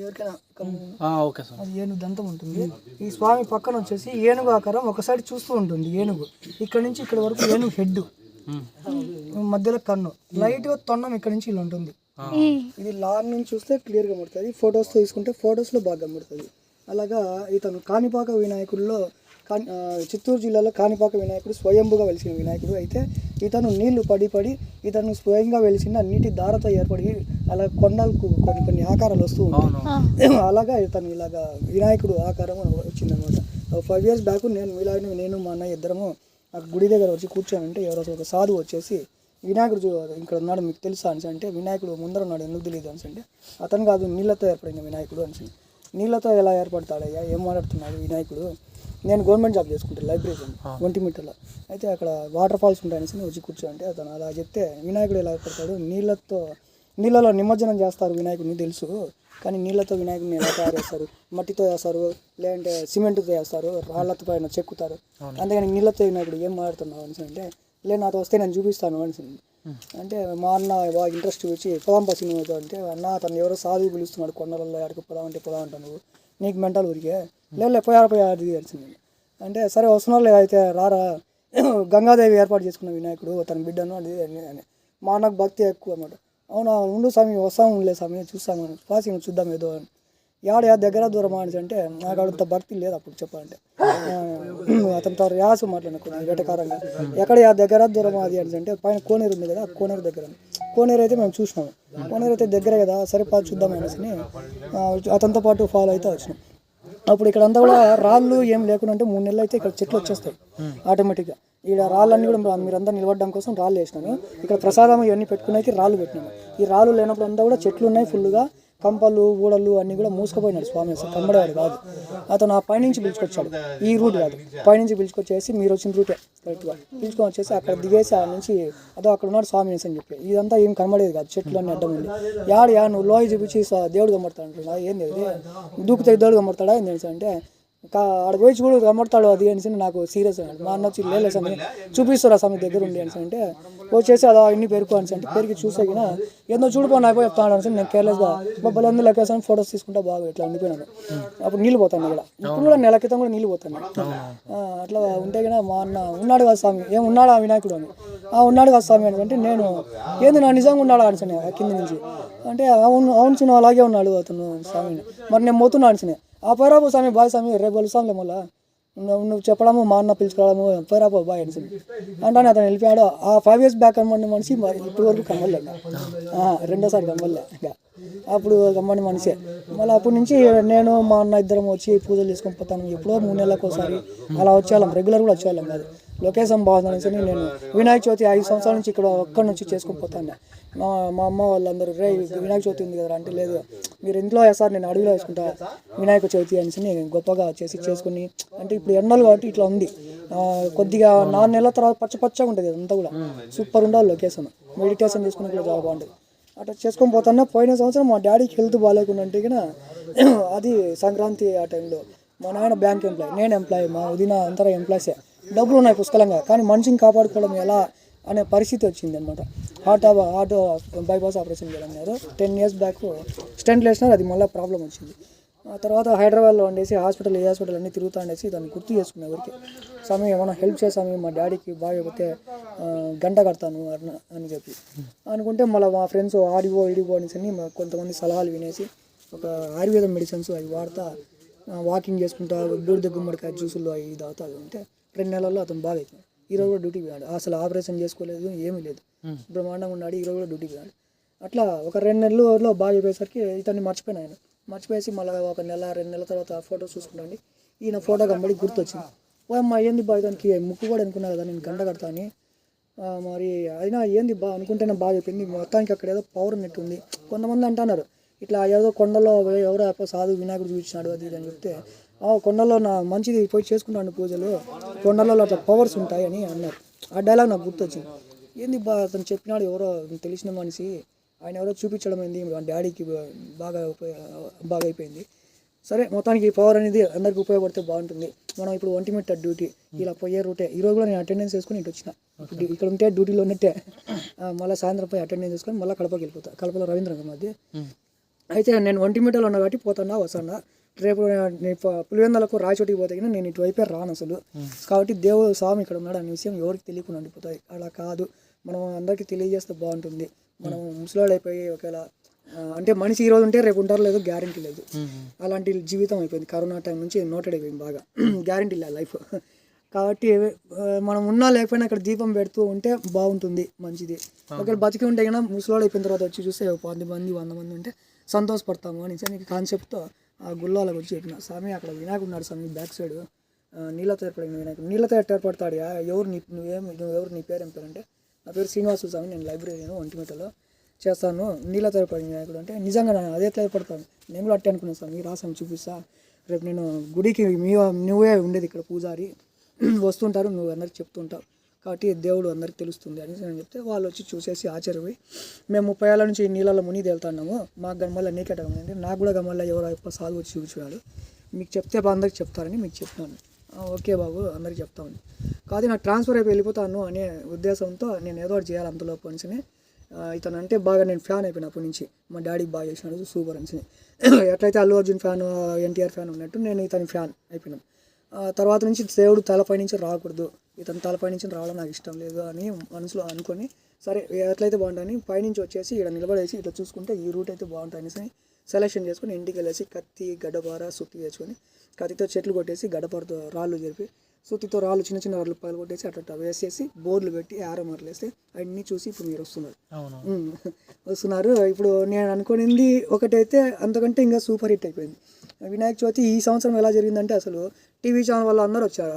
ఎవరికైనా అది ఏనుగు దంతం ఉంటుంది. ఈ స్వామి పక్కన వచ్చేసి ఏనుగు ఆకారం ఒక సైడ్ చూస్తూ ఉంటుంది. ఏనుగు ఇక్కడ నుంచి ఇక్కడ వరకు ఏనుగు హెడ్, మధ్యలో కన్ను, లైట్గా తొండం ఇక్కడ నుంచి ఇలా ఉంటుంది. ఇది లాంగ్ నుంచి చూస్తే క్లియర్గా పడుతుంది, ఫొటోస్ తీసుకుంటే ఫొటోస్లో బాగా కనబడుతుంది. అలాగా ఇతను కాణిపాక వినాయకుడిలో చిత్తూరు జిల్లాలో కాణిపాక వినాయకుడు స్వయంభుగా వెలిసిన వినాయకుడు. అయితే ఇతను నీళ్లు పడి ఇతను స్వయంగా వెలిసిన నీటి దారతో ఏర్పడి అలా కొండలకు కొన్ని ఆకారాలు వస్తూ ఉంటాయి. అలాగా ఇతను ఇలాగా వినాయకుడు ఆకారం వచ్చిందనమాట. 5 years బ్యాక్ నేను మా అన్నయ్య ఇద్దరము ఆ గుడి దగ్గర వచ్చి కూర్చోనంటే ఎవరో ఒక సాధువు వచ్చేసి వినాయకుడు ఇక్కడ ఉన్నాడు మీకు తెలుసా అని అంటే, వినాయకుడు ముందర ఉన్నాడు ఎందుకు తెలియదు అని అంటే, అతను కాదు నీళ్ళతో ఏర్పడిన వినాయకుడు అని. నీళ్ళతో ఎలా ఏర్పడతాడయ్యా, ఏం మాట్లాడుతున్నాడు వినాయకుడు, నేను గవర్నమెంట్ జాబ్ చేసుకుంటాను లైబ్రరీ ఒంటిమిట్టలో, అయితే అక్కడ వాటర్ ఫాల్స్ ఉంటాయని వచ్చి కూర్చోంటే అతను అలా చెప్తే, వినాయకుడు ఎలా ఏర్పడతాడు, నీళ్ళలో నిమజ్జనం చేస్తారు వినాయకుడిని తెలుసు, కానీ నీళ్ళతో వినాయకుడిని ఎలా తయారు చేస్తారు, మట్టితో చేస్తారు, లేదంటే సిమెంట్తో చేస్తారు, రాళ్లతో పైన చెక్కుతారు, అంతేగాని నీళ్ళతో వినాయకుడు ఏం మాట్లాడుతున్నావు అని అంటే, లేదు నాతో వస్తే నేను చూపిస్తాను అని అంటే, మా అన్న బాగా ఇంట్రెస్ట్ వచ్చి పొలం సినిమాతో అంటే, అన్న అతను ఎవరో సాధువు పిలుస్తున్నాడు కొండలలో ఆడికి పొలం అంటాను, నీకు మెంటల్ ఊరికే లేదు పోయాది తెలిసింది అంటే, సరే వస్తున్నారు అయితే రారా, గంగాదేవి ఏర్పాటు చేసుకున్న వినాయకుడు తన బిడ్డను అది అని. మా అన్నకు భక్తి ఎక్కువ అన్నమాట. అవునా ఉండు స్వామి వస్తాము లేదు స్వామి చూస్తాము పాసి చూద్దాం ఏదో అని. యాడ దగ్గర దూరం అని అంటే, నాకు అంత భక్తి లేదు అప్పుడు చెప్పాలంటే. అతనితో యాస మాట్లాడిన కొన్ని వెటకారంగా, ఎక్కడ దగ్గర దూరం అది అని అంటే, పైన కోనేరు ఉంది కదా, కోనేరు దగ్గర. కోనేరు అయితే మేము చూసినాము, కోనేరు అయితే దగ్గర కదా, సరే చూద్దాం అనేసి అతనితో పాటు ఫాలో అయితే వచ్చినాం. అప్పుడు ఇక్కడ అంతా కూడా రాళ్ళు ఏం లేకుండా అంటే 3 నెలలు అయితే ఇక్కడ చెట్లు వచ్చేస్తాయి ఆటోమేటిక్గా. ఇక్కడ రాళ్ళన్నీ కూడా మీరంతా నిలబడడం కోసం రాళ్ళు వేసినాను. ఇక్కడ ప్రసాదం ఇవన్నీ పెట్టుకునేకి రాళ్ళు పెట్టినాను. ఈ రాళ్ళు లేనప్పుడు అంతా కూడా చెట్లు ఉన్నాయి ఫుల్గా, కంపలు ఊడలు అన్నీ కూడా మూసుకుపోయినాడు స్వామి, అసలు కనబడేవాడు కాదు. అతను ఆ పైనుంచి పిలుచుకొచ్చాడు, ఈ రూట్ కాదు, పైనుంచి పిలుచుకొచ్చేసి మీరు వచ్చిన రూటే కరెక్ట్గా పిలుచుకొని వచ్చేసి అక్కడ దిగేసి ఆ నుంచి అదో అక్కడ ఉన్నాడు స్వామి అని చెప్పి, ఇదంతా ఏం కనబడేది కాదు, చెట్లు అన్నీ అడ్డం ఉంది. యా నువ్వు లోయ చూపించి దేవుడు కనబడతాడు అంటున్నా, ఏంది దూకుతే దేవుడు కనబడతాడా ఏం తెలుసు అంటే, ఆడ పోయి చూడు కనబడతాడు అది అని నాకు సీరియస్ అన్నాడు. మా అన్న వచ్చి లేదు స్వామి చూపిస్తారా స్వామి దగ్గర ఉండి అని అంటే, వచ్చేసి అదో ఇన్ని పెరుకు అని అంటే పెరిగి చూసేగిన ఏందో చూడిపోయి అయిపోయి చెప్తాను అని నేను కేర్లెస్గా బొబ్బలు ఎందుకు లెక్కేసాను ఫొటోస్ తీసుకుంటే బాగా ఇట్లా ఉండిపోయినాను. అప్పుడు నీళ్ళు పోతాను ఇక్కడ, ఇప్పుడు కూడా నెల క్రితం కూడా నీళ్ళు పోతాను. అట్లా ఉంటే కదా మా అన్న ఉన్నాడు కదా స్వామి, ఏం ఉన్నాడు ఆ వినాయకుడు అని, ఉన్నాడు కదా స్వామి అని అంటే, నేను ఏంది నా నిజంగా ఉన్నాడు అనిసనే కింద నుంచి అంటే, అవును చిన్న అలాగే ఉన్నాడు అతను స్వామిని, మరి నేను పోతున్నా అనిసనే, ఆ పైరాపు స్వామి బాయ్ స్వామి రేపు కలుస్తాంలే మళ్ళా నువ్వు చెప్పడము మా అన్న పిలుచుకోవడము పైరాపు బాయ్ అని అంటానే అతను వెళ్ళిపోయాడు. ఆ 5 years బ్యాక్ కనబడిన మనిషి ఇప్పటి వరకు కనబడలే, రెండోసారి కనబడలే. అప్పుడు కనబడిన మనిషే. మళ్ళీ అప్పటి నుంచి నేను మా అన్న ఇద్దరం వచ్చి పూజలు చేసుకొని పోతాను. ఎప్పుడో 3 నెలలకు ఒకసారి అలా వచ్చేవాళ్ళం, రెగ్యులర్ కూడా వచ్చేవాళ్ళం కాదు. లొకేషన్ బాగుందనేసి నేను వినాయక చవితి 5 సంవత్సరాల నుంచి ఇక్కడ ఒక్కడి నుంచి చేసుకొని పోతాను. మా అమ్మ వాళ్ళందరూ రే వినాయక చవితి ఉంది కదా అంటే, లేదు మీరు ఇంట్లో వేస్తారు నేను అడవిలో వేసుకుంటా వినాయక చవితి అనేసి నేను గొప్పగా చేసుకుని అంటే, ఇప్పుడు ఎండలు కాబట్టి ఇట్లా ఉంది, కొద్దిగా 4 నెలల తర్వాత పచ్చగా ఉంటుంది అంతా కూడా, సూపర్ ఉండాలి లొకేషన్, మెడిటేషన్ చేసుకుని కూడా చాలా బాగుంటుంది. అట్లా చేసుకొని పోతున్నా. పోయిన సంవత్సరం మా డాడీకి హెల్త్ బాగాలేకుండా అంటే కన్నా అది సంక్రాంతి ఆ టైంలో మా నాయన బ్యాంక్ ఎంప్లాయ్, నేను ఎంప్లాయ్, మా వదిన అంతా ఎంప్లాయీసే, డబ్బులు ఉన్నాయి పుష్కలంగా, కానీ మనిషిని కాపాడుకోవడం ఎలా అనే పరిస్థితి వచ్చింది అనమాట. హార్ట్ బైపాస్ ఆపరేషన్ చేయడం 10 years బ్యాక్ స్టెంట్లు వేసినారు, అది మళ్ళీ ప్రాబ్లం వచ్చింది. ఆ తర్వాత హైదరాబాద్లో ఉండేసి హాస్పిటల్ అన్నీ తిరుగుతూ ఉండేసి దాన్ని గుర్తు చేసుకునే ఎవరికి స్వామి ఏమైనా హెల్ప్ చేసాము మా డాడీకి బాగోకపోతే గంట కడతాను అని చెప్పి అనుకుంటే, మళ్ళీ మా ఫ్రెండ్స్ ఆడిగో అనేసి కొంతమంది సలహాలు వినేసి ఒక ఆయుర్వేదం మెడిసిన్స్ అవి వాడతా వాకింగ్ చేసుకుంటా బూడిద గుమ్మడికాయ జ్యూసుల్లో అవి తాగుతా ఉంటే 2 నెలల్లో అతను బాగా అవుతుంది. ఈరోజు కూడా డ్యూటీకి పోయాడు, అసలు ఆపరేషన్ చేసుకోలేదు, ఏమీ లేదు, బ్రహ్మాండంగా ఉన్నాడు. ఈరోజు కూడా డ్యూటీకి పోయాడు. అట్లా ఒక 2 నెలల్లో బాగా అయిపోయేసరికి ఇతన్ని మర్చిపోయినా ఆయన, మర్చిపోయేసి మళ్ళీ ఒక 1-2 నెలల తర్వాత ఫోటోస్ చూసుకుంటాండి, ఈయన ఫోటో కనబడి గుర్తొచ్చింది. అమ్మ ఏంది బా దానికి ముక్కు కూడా అనుకున్నా కదా నేను గంట కడతా అని, మరి అయినా ఏంది బా అనుకుంటేనే బాగా అయిపోయింది. మొత్తానికి అక్కడ ఏదో పవర్ ఉన్నట్టు ఉంది. కొంతమంది అంటున్నారు ఇట్లా ఏదో కొండలో ఎవరో సాధు వినాయకుడు చూపించినాడు అది అని చెప్తే, కొండలో నా మంచిది పోయి చేసుకుంటాను పూజలు, కొండలలో అట్లా పవర్స్ ఉంటాయి అని అన్నారు. ఆ డైలాగ్ నాకు గుర్తొచ్చింది. ఏంది బా అతను చెప్పినాడు, ఎవరో తెలిసిన మనిషి, ఆయన ఎవరో చూపించడం ఏంది, డాడీకి బాగా అయిపోయింది. సరే మొత్తానికి పవర్ అనేది అందరికి ఉపయోగపడితే బాగుంటుంది. మనం ఇప్పుడు ఒంటిమిట్ట డ్యూటీ ఇలా పోయే రూటే, ఈరోజు కూడా నేను అటెండెన్స్ వేసుకుని ఇటు వచ్చిన, ఇక్కడ ఉంటే డ్యూటీలో ఉన్నట్టే, మళ్ళీ సాయంత్రం పోయి అటెండెన్స్ వేసుకొని మళ్ళీ కడపకి వెళ్ళిపోతా. కడపలో రవీంద్ర మధ్య అయితే నేను ఒంటిమిట్టలో ఉన్నా కాబట్టి వస్తున్నా రేపు నేను పులివెందులకు రాయచోటికి పోతే కానీ నేను ఇటువైపే రాను అసలు. కాబట్టి దేవుడు స్వామి ఇక్కడ ఉన్నాడు అనే విషయం ఎవరికి తెలియకుండా ఉండిపోతాయి. అలా కాదు, మనం అందరికీ తెలియజేస్తే బాగుంటుంది. మనం ముసలాళ్ళు అయిపోయి ఒకవేళ అంటే మనిషి ఈ రోజు ఉంటే రేపు ఉంటారు లేదు గ్యారంటీ లేదు. అలాంటి జీవితం అయిపోయింది. కరోనా టైం నుంచి నోటెడ్ అయిపోయింది బాగా. గ్యారంటీ లేదు లైఫ్. కాబట్టి మనం ఉన్నా లేకపోయినా అక్కడ దీపం పెడుతూ ఉంటే బాగుంటుంది, మంచిది. ఒకవేళ బతికి ఉంటే కన్నా ముసలాడు అయిపోయిన తర్వాత వచ్చి చూస్తే 10 మంది 100 మంది ఉంటే సంతోషపడతాము అని నీకు కాన్సెప్ట్తో ఆ గుళ్ళోకి వచ్చి చెప్పిన. స్వామి అక్కడ వినాయకుడు ఉన్నాడు స్వామి, బ్యాక్ సైడ్ నీళ్ళతో ఏర్పడిన వినాయకుడు. నీళ్ళతో ఏర్పడతాడు. ఎవరు నువ్వెవరు నీ పేరు ఏం పేరు అంటే, నా పేరు శ్రీనివాసు స్వామి, నేను లైబ్రరీను ఒంటిమిట్టలో చేస్తాను. నీళ్ళతో ఏర్పడిన వినాయకుడు అంటే నిజంగా అదే ఎట్లా ఏర్పడతాను, నేను కూడా అట్టే అనుకున్నాను స్వామి, రాసాను చూపిస్తా. రేపు నేను గుడికి నువ్వే ఉండేది ఇక్కడ పూజారి వస్తుంటారు, నువ్వు అందరికి చెప్తుంటావు కాబట్టి దేవుడు అందరికి తెలుస్తుంది అని నేను చెప్తే వాళ్ళు వచ్చి చూసేసి ఆశ్చర్యపోయి, మేము 30 ఏళ్ళ నుంచి నీళ్ళలో మునిగి తేలుతున్నాము, మాకు గమ్మల్ల నీకెటంటే నాకు కూడా గమ్మల్ల ఎవరు సాగు వచ్చి చూపించాడు, మీకు చెప్తే అందరికి చెప్తారని మీకు చెప్తాను. ఓకే బాబు అందరికి చెప్తామని కాదు, నాకు ట్రాన్స్ఫర్ అయిపోయి వెళ్ళిపోతాను అనే ఉద్దేశంతో నేను ఏదో ఒకటి చేయాలి అంతలో పనిని. ఇతను అంటే బాగా నేను ఫ్యాన్ అయిపోయిన అప్పటి నుంచి. మా డాడీకి బాగా చేసినాడు సూపర్ అని. ఎట్లయితే అల్లు అర్జున్ ఫ్యాన్, ఎన్టీఆర్ ఫ్యాన్ ఉన్నట్టు నేను ఇతని ఫ్యాన్ అయిపోయినాను. తర్వాత నుంచి దేవుడు తలపై నుంచి రాకూడదు, ఇతను తలపై నుంచి రావడం నాకు ఇష్టం లేదు అని మనసులో అనుకొని, సరే ఎట్లయితే బాగుంటుందని పైనుంచి వచ్చేసి ఇక్కడ నిలబడేసి ఇట్లా చూసుకుంటే ఈ రూట్ అయితే బాగుంటుంది సెలెక్షన్ చేసుకుని ఇంటికి వెళ్ళేసి కత్తి గడ్డపార సుత్తి తెచ్చుకొని కత్తితో చెట్లు కొట్టేసి గడ్డపారతో రాళ్ళు జరిపి సుత్తితో రాళ్ళు చిన్న చిన్న రాళ్ళు పైలు కొట్టేసి అట్లా వేసేసి బోర్డులు పెట్టి ఆరో మార్లు వేస్తే అన్నీ చూసి ఇప్పుడు మీరు వస్తున్నారు. ఇప్పుడు నేను అనుకునింది ఒకటైతే అంతకంటే ఇంకా సూపర్ హిట్ అయిపోయింది. వినాయక చవితి ఈ సంవత్సరం ఎలా జరిగిందంటే అసలు టీవీ ఛానల్ వాళ్ళు అందరూ వచ్చారు.